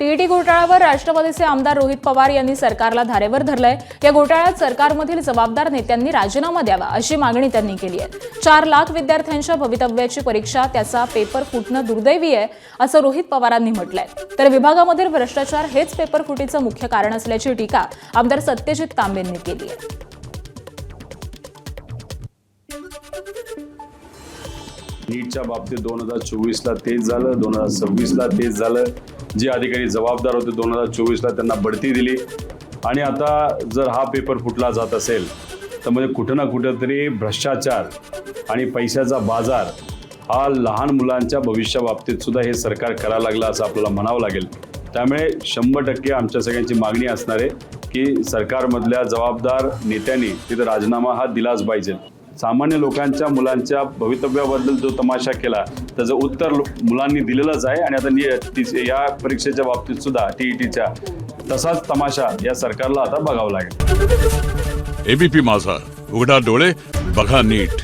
TET घोटाळ्यावर राष्ट्रवादीचे आमदार रोहित पवार यांनी सरकारला धारेवर धरलंय। या घोटाळ्यात सरकारमधील जबाबदार नेत्यांनी राजीनामा द्यावा अशी मागणी त्यांनी केली आहे। 4 लाख विद्यार्थ्यांच्या भवितव्याची परीक्षा त्याचा पेपर फुटणं दुर्दैवी आहे असं रोहित पवारांनी म्हटलंय। तर विभागामधील भ्रष्टाचार हेच पेपर फुटीचं मुख्य कारण असल्याची टीका आमदार सत्यजित तांबेंनी केली आहे। नीटच्या बाबतीत 2024ला तेच झालं, 2026ला तेच झालं। जे अधिकारी जबाबदार होते 2024ला त्यांना बढती दिली आणि आता जर हा पेपर फुटला जात असेल तर म्हणजे कुठं ना कुठेतरी भ्रष्टाचार आणि पैशाचा बाजार हा लहान मुलांच्या भविष्याबाबतीत सुद्धा हे सरकार करायला लागलं असं आपल्याला म्हणावं लागेल। त्यामुळे 100% आमच्या सगळ्यांची मागणी असणार आहे की सरकारमधल्या जबाबदार नेत्यांनी तिथे राजीनामा हा दिलाच पाहिजे। सामान्य लोकांच्या मुलांच्या भवितव्याबद्दल जो तमाशा केला त्याचं उत्तर मुलांनी दिलेलंच आहे आणि आता या परीक्षेच्या बाबतीत सुद्धा टीईटीच्या तसाच तमाशा या सरकारला आता बघावा लागेल। एबीपी माझा, उघडा डोळे बघा नीट।